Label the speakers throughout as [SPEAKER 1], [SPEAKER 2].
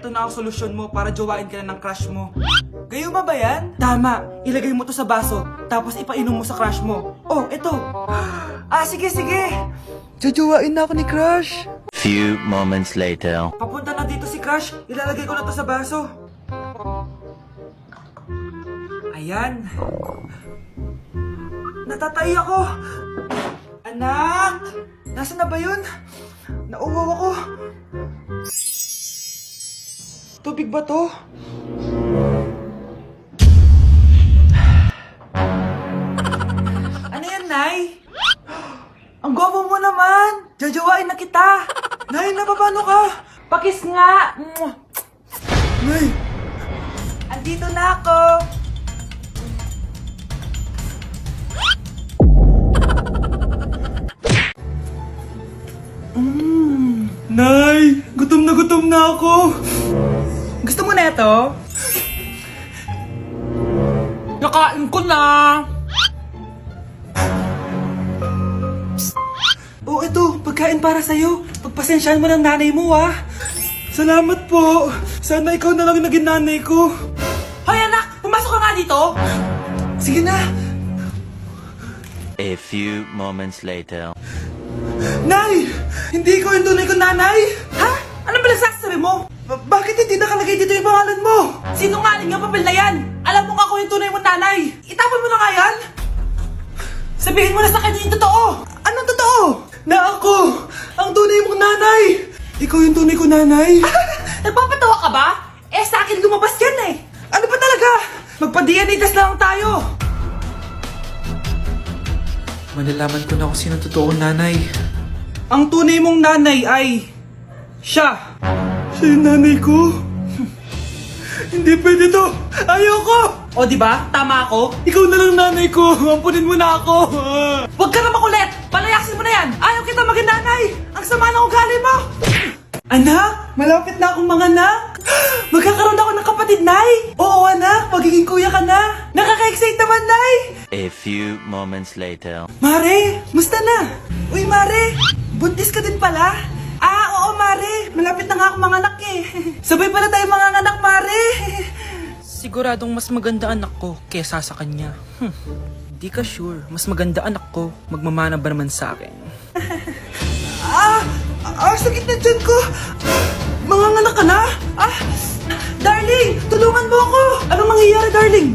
[SPEAKER 1] eto na ang solusyon mo para jowain ka na ng crush mo. Gayuma ba yan? Tama, ilagay mo to sa baso, tapos ipainom mo sa crush mo. Oh, eto. Sige, sige. Jojowain na ako ni crush.
[SPEAKER 2] Few moments later.
[SPEAKER 1] Papunta na dito si crush, ilalagay ko na to sa baso. Ayan. Natatay ako. Anak! Nasaan na ba yun? Nauwaw ako. Tubig ba to? Ano yan, Nay? Ang gwapo mo naman! Jajawain na kita! Nay, napapano ka? Pakis nga! Nay! Andito na ako! Nay! Gutom na ako! Gusto mo na ito? Nakain ko na! Oh, ito, pagkain para sa'yo. Pagpasensyaan mo ng nanay mo, ah. Salamat po. Sana ikaw na lang yung naging nanay ko. Hoy, anak! Pumasok ka nga dito! Sige na.
[SPEAKER 2] A few moments later.
[SPEAKER 1] Nay! Hindi ko yung tunay kong nanay! Ha? Ano ba nagsasabi mo? Bakit hindi nakalagay dito yung pangalan mo? Sinungaling yung papel na yan! Alam mo nga ako yung tunay mong nanay! Itapon mo na nga yan! Sabihin mo na sa kanya yung totoo! Anong totoo? Na ako! Ang tunay mong nanay! Ikaw yung tunay kong nanay? Nagpapatawa ka ba? Eh sa akin lumabas yan eh! Ano ba talaga? Magpa-DNA test lang tayo! Malalaman ko na kung sino totoong nanay. Ang tunay mong nanay ay... siya! Siya yung nanay ko? Hindi pwede to! Ayoko! O diba? Tama ako? Ikaw na lang nanay ko! Ampunin mo na ako! Huwag ka na makulit! Palayasin mo na yan! Ayaw kita maging nanay! Ang sama ng ugali mo! Anak! Malapit na akong manganak! Magkakaroon ako ng kapatid, Nay! Oo, anak! Magiging kuya ka na! Nakaka-excite naman, Nay!
[SPEAKER 2] A few moments later.
[SPEAKER 1] Mare! Musta na? Uy, Mare! Buntis ka din pala? Oo, Mare! Malapit na nga akong manganak eh! Sabay pala tayo manganganak, Mare! Siguradong mas maganda anak ko kesa sa kanya. Di ka sure. Mas maganda anak ko. Magmamana ba naman sa akin? Sakit na dyan ko! Manganganak ka na? Darling! Tulungan mo ako! Anong mangyayari, darling?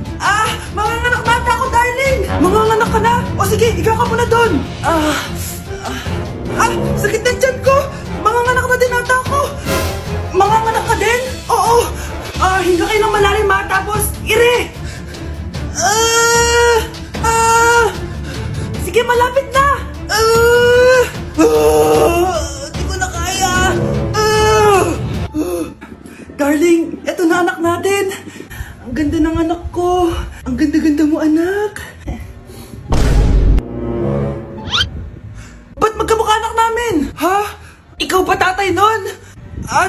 [SPEAKER 1] Manganganak na ako, darling! Manganganak ka na? O sige, ikaw ka muna doon! Sakit na dyan ko! Manganganak na din ata ako! Manganganak ka din? Oo! Hinga kayo ng malalim ha, tapos ire! Sige, malapit na! Di ko na kaya! Darling, eto na anak natin! Ang ganda ng anak ko! Ang ganda-ganda mo, anak! Ba't magkamukha anak namin? Ha? Ikaw ba tatay nun?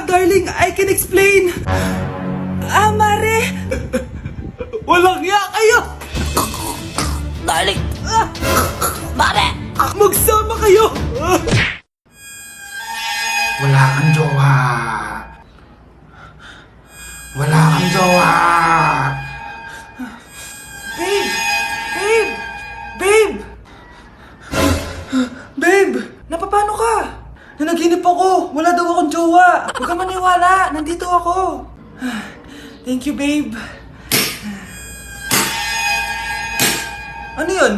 [SPEAKER 1] Darling, I can explain! Mare! Walang ya kayo!
[SPEAKER 2] Darling! Mare!
[SPEAKER 1] Magsama kayo!
[SPEAKER 3] Wala kang jowa. Wala kang jowa.
[SPEAKER 1] Babe! Babe! Babe! Babe! Napapano ka? Nanaginip ako! Wala daw akong jowa! Huwag kang maniwala! Nandito ako! Thank you, babe. Ano yun?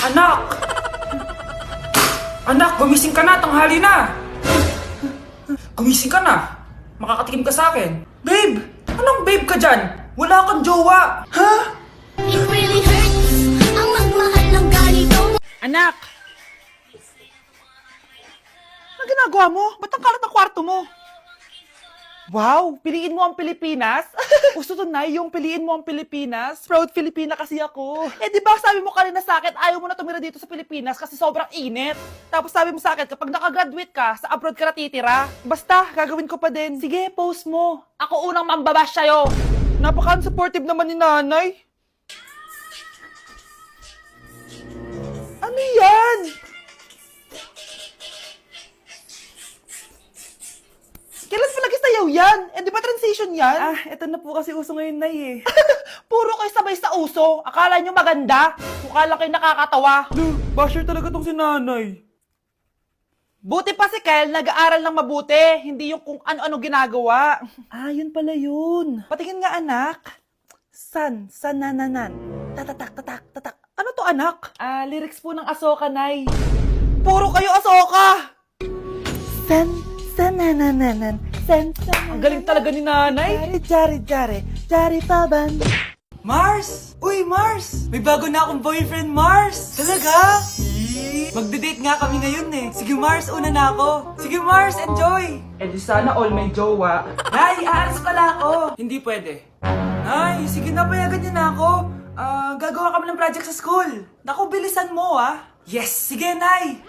[SPEAKER 1] Anak! Anak, gumising ka na! Tanghali na! Gumising ka na! Makakatikim ka sa akin. Babe! Anong babe ka dyan? Wala kang jowa! Ha?
[SPEAKER 4] It really hurts ang magmahal ng ganito.
[SPEAKER 1] Anak! Anong ginagawa mo? Ba't ang kalat ng kwarto mo? Wow! Piliin mo ang Pilipinas? Gusto to, Nay, yung piliin mo ang Pilipinas? Proud Filipina kasi ako. Di ba sabi mo kanina sa akin, ayaw mo na tumira dito sa Pilipinas kasi sobrang init. Tapos sabi mo sa akin, kapag nakagraduate ka, sa abroad ka na titira. Basta, gagawin ko pa din. Sige, post mo. Ako unang mambabash sa'yo. Napaka-supportive naman ni nanay. Ano yan? Kailan pa lagi sa'yo
[SPEAKER 5] daw yan? Eh, di ba transition yan?
[SPEAKER 1] Ah, eto na po kasi uso ngayon, Nay eh.
[SPEAKER 5] Puro kayo sabay sa uso. Akala nyo maganda? Mukha lang kayo nakakatawa.
[SPEAKER 1] Basher talaga tong si Nanay.
[SPEAKER 5] Buti pa si Kyle, nag-aaral ng mabuti. Hindi yung kung ano-ano ginagawa.
[SPEAKER 1] Ah, yun pala yun.
[SPEAKER 5] Patingin nga, anak. San nananan. Tatatak, tatak, tatak. Ano to, anak?
[SPEAKER 1] Ah, lyrics po ng Asoka, Nay.
[SPEAKER 5] Puro kayo asoka.
[SPEAKER 6] San nanananan.
[SPEAKER 1] Ang galing talaga ni Nanay.
[SPEAKER 6] Jari paban.
[SPEAKER 1] Mars! Uy, Mars! May bago na akong boyfriend, Mars! Talaga? Magde-date nga kami ngayon eh. Sige, Mars, una na ako. Sige, Mars, enjoy! Eh di sana all may jowa. Nay, aalis pala ako. Hindi pwede. Nay, sige na, payagan niyo na ako. Gagawa kami ng project sa school. Naku, bilisan mo ah. Yes, sige, Nay!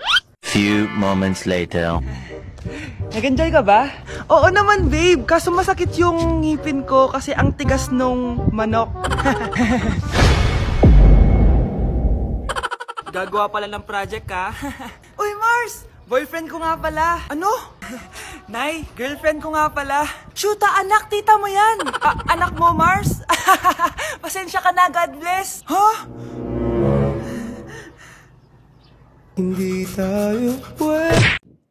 [SPEAKER 2] Few moments later.
[SPEAKER 1] Nag-enjoy ka ba? Oo naman, babe. Kaso masakit yung ngipin ko kasi ang tigas nung manok. Gagawa pala ng project, ha? Uy, Mars! Boyfriend ko nga pala. Ano? Nay, girlfriend ko nga pala. Shoota, anak, tita mo yan. Anak mo, Mars? Pasensya ka na, God bless. Huh? Hindi tayo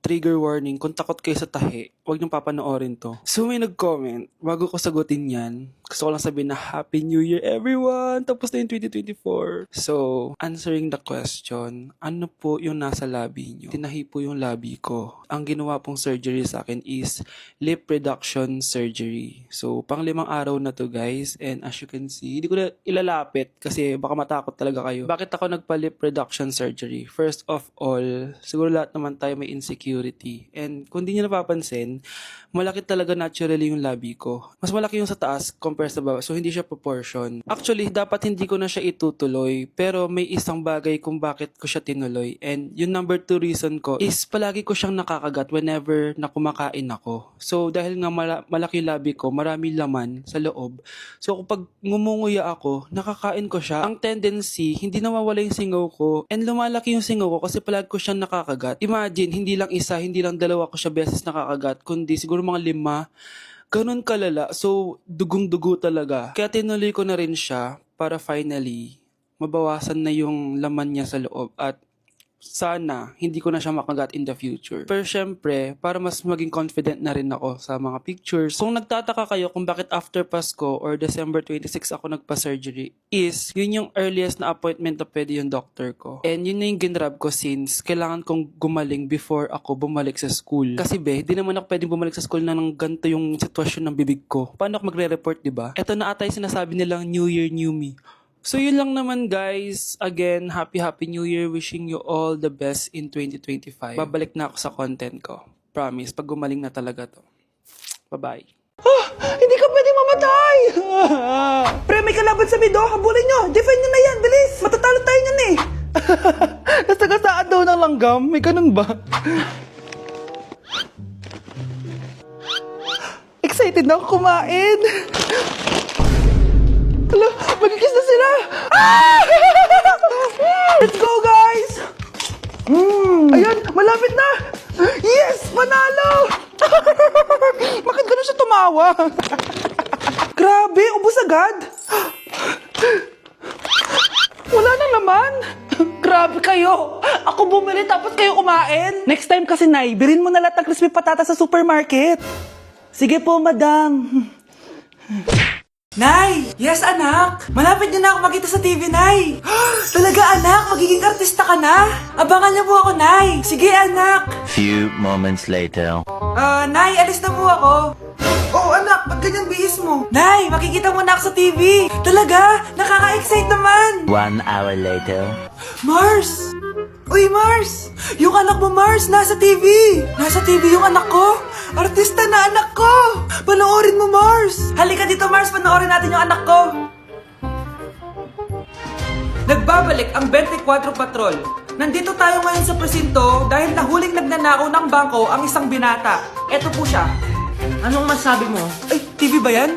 [SPEAKER 1] Trigger warning, kung takot kayo sa tahi, huwag niyong papanoorin to. So may nag-comment, bago ko sagutin yan, gusto ko lang sabihin na Happy New Year everyone! Tapos na yung 2024. So, answering the question, ano po yung nasa labi niyo? Tinahi po yung labi ko. Ang ginawa pong surgery sa akin is lip reduction surgery. So, pang 5 araw na to guys, and as you can see, hindi ko na ilalapit kasi baka matakot talaga kayo. Bakit ako nagpa-lip reduction surgery? First of all, siguro lahat naman tayo may insecurity. And kung di nyo napapansin, malaki talaga naturally yung labi ko. Mas malaki yung sa taas compare sa baba. So, hindi siya proportion. Actually, dapat hindi ko na siya itutuloy. Pero may isang bagay kung bakit ko siya tinuloy. And yung number 2 reason ko is palagi ko siyang nakakagat whenever na kumakain ako. So, dahil nga malaki yung labi ko, marami laman sa loob. So, kapag ngumunguya ako, nakakain ko siya. Ang tendency, hindi nawawala yung singaw ko. And lumalaki yung singaw ko kasi palagi ko siyang nakakagat. Imagine, hindi lang isa, hindi lang dalawa ko siya beses nakakagat, kundi siguro mga 5. Ganun kalala. So, dugong-dugo talaga. Kaya tinuloy ko na rin siya para finally mabawasan na yung laman niya sa loob at sana hindi ko na siya makagat in the future. Pero syempre, para mas maging confident na rin ako sa mga pictures. Kung nagtataka kayo kung bakit after Pasko or December 26 ako nagpa-surgery, is yun yung earliest na appointment na pwede yung doctor ko. And yun na yung ginrab ko since kailangan kong gumaling before ako bumalik sa school. Kasi di naman ako pwedeng bumalik sa school na nang ganito yung sitwasyon ng bibig ko. Paano ako magre-report, diba? Ito na ata yung sinasabi nilang New Year, New Me. So yun lang naman guys. Again, Happy New Year. Wishing you all the best in 2025. Babalik na ako sa content ko. Promise, pag gumaling na talaga to. Bye-bye. Hindi ka pwedeng mamatay! Pre, may kalaban sa mido. Habulin nyo. Defend nyo na yan. Bilis. Matatalo tayo nyan eh. Nasagasaan daw ng langgam. May ganun ba? Excited na ako kumain. Hala, magkikis na sila! Ah! Let's go, guys! Ayan, malapit na! Yes! Manalo! Bakit gano'n siya tumawa? Grabe, ubos agad! Wala na naman! Grabe kayo! Ako bumili tapos kayo kumain! Next time kasi, Nay, bilhin mo na lahat ng crispy patata sa supermarket. Sige po, madam. Nay! Yes, anak! Malapit niyo na ako makita sa TV, Nay! Talaga, anak! Magiging artista ka na! Abangan niyo po ako, Nay! Sige, anak!
[SPEAKER 2] Few moments later.
[SPEAKER 1] Nay, alis na po ako. Oh, anak! Ba't ganyan bihis mo? Nay! Makikita mo na ako sa TV! Talaga! Nakaka-excite naman!
[SPEAKER 2] 1 hour later.
[SPEAKER 1] Mars! Uy, Mars! Yung anak mo, Mars, nasa TV! Nasa TV yung anak ko! Artista na anak ko! Panoorin mo, Mars! Halika dito, Mars, panoorin natin yung anak ko! Nagbabalik ang 24 Patrol. Nandito tayo ngayon sa presinto dahil nahuling nagnanakaw ng bangko ang isang binata. Eto po siya.
[SPEAKER 5] Anong masabi mo?
[SPEAKER 1] Ay, TV ba yan?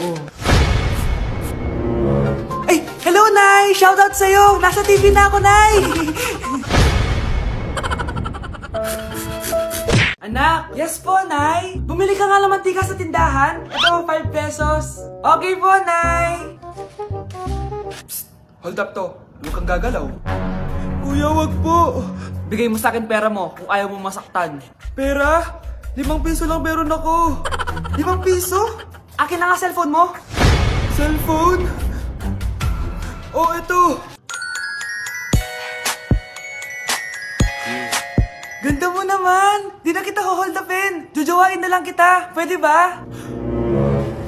[SPEAKER 1] Ay, hello, Nay! Shoutout sa'yo! Nasa TV na ako, Nay! Anak, yes po, Nay. Bumili ka nga ng mantika sa tindahan. Ito, 5 pesos. Okay po, Nay. Psst, hold up to. Huwag kang gagalaw. Kuya, wag po. Bigay mo sa akin pera mo kung ayaw mo masaktan. Pera? 5 piso lang meron ako. 5 piso? Akin na nga cellphone mo. Cellphone? Oh, ito. Ganda mo naman! Di na kita hold upin! Jojowain na lang kita! Pwede ba?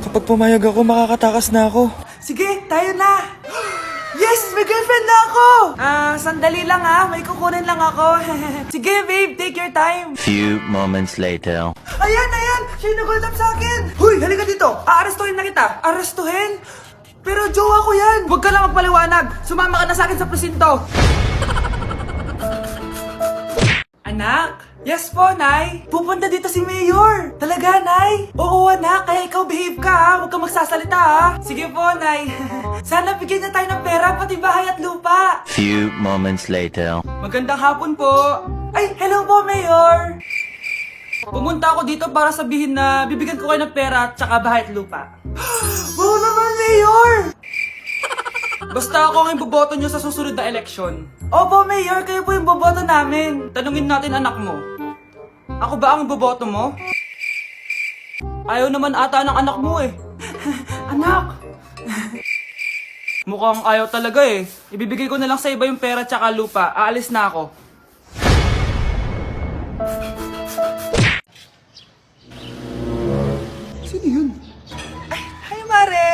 [SPEAKER 1] Kapag pumayag ako, makakatakas na ako. Sige, tayo na! Yes! May girlfriend na ako! Sandali lang may kukunin lang ako. Sige, babe, take your time.
[SPEAKER 2] Few moments later.
[SPEAKER 1] Ayan! Siya yung nag-hold up sa akin! Huy, halika dito! Aarestuhin na kita! Arestuhin? Pero jowa ko yan! Huwag ka lang magpaliwanag! Sumama ka na sa akin sa presinto! Anak? Yes po, Nay. Pupunta dito si Mayor. Talaga, Nay? Oo, anak. Kaya ikaw behave ka, Huwag ka magsasalita, Sige po, Nay. Sana bigyan niya tayo ng pera, pati bahay at lupa.
[SPEAKER 2] Few moments later.
[SPEAKER 1] Magandang hapon po. Ay, hello po, Mayor. Pumunta ako dito para sabihin na bibigyan ko kayo ng pera at saka bahay at lupa. Wow naman, Mayor! Basta ako ang iboboto nyo sa susunod na eleksyon. Opo, Mayor, kayo po yung boboto namin. Tanungin natin anak mo. Ako ba ang boboto mo? Ayaw naman ata ng anak mo eh. Anak! Mukhang ayaw talaga eh. Ibibigay ko na lang sa iba yung pera tsaka lupa. Aalis na ako. Sino yun? Hi, Mare!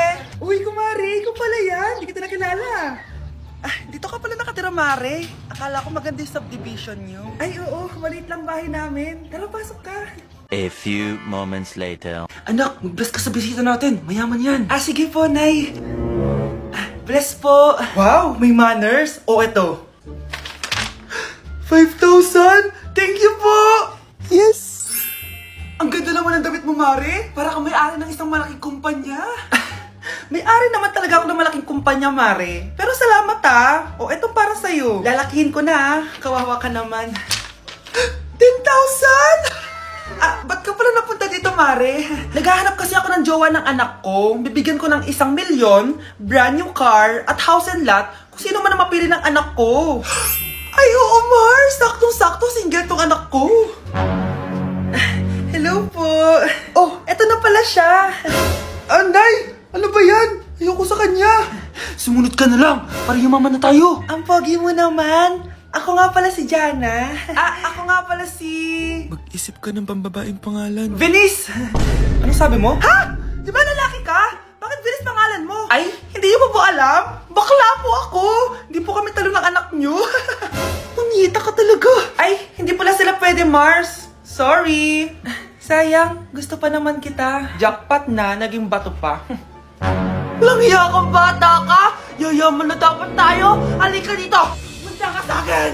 [SPEAKER 1] Uy, kumare, ikaw pala yan. Hindi kita nakilala. Dito ka pala nakatira, Mare. Akala ko maganda yung subdivision nyo. Ay, oo. Maliit lang bahay namin. Tara, pasok ka.
[SPEAKER 2] A few moments later.
[SPEAKER 1] Anak, mag-bless ka sa bisita natin. Mayaman yan. Sige po, Nay. Bless po. Wow, may manners. O, eto. 5,000? Thank you po! Yes! Ang ganda naman ng damit mo, Mare. Para kang may-ari ng isang malaking kumpanya. May-ari naman talaga ako ng malaking kumpanya, Mare. Pero salamat O, eto para sa'yo. Lalakihin ko na Kawawa ka naman. 10,000? Ba't ka pala napunta dito, Mare? Naghahanap kasi ako ng jowa ng anak ko. Bibigyan ko ng 1 milyon, brand new car, at house and lot kung sino man ang mapili ng anak ko. Ay, oo, Mar! Saktong-sakto, single tong anak ko. Hello po. Oh, eto na pala siya. Anday! Ano ba yan? Ayoko sa kanya. Sumunod ka na lang para yumaman na tayo. Ang pogi mo naman. Ako nga pala si Jana. Ako nga pala si...
[SPEAKER 3] Mag-isip ka ng pambabaeng pangalan.
[SPEAKER 1] Venice! Ano sabi mo? Ha? Di ba lalaki ka? Bakit Venice pangalan mo? Ay, hindi niyo po alam? Bakla po ako. Hindi po kami talo ng anak niyo. Punyita ka talaga. Ay, hindi pala sila pwede, Mars. Sorry. Sayang, gusto pa naman kita. Jackpot na, naging bato pa. Walang hiya kang bata ka! Yayaman na dapat tayo! Halika dito! Punta ka sa akin!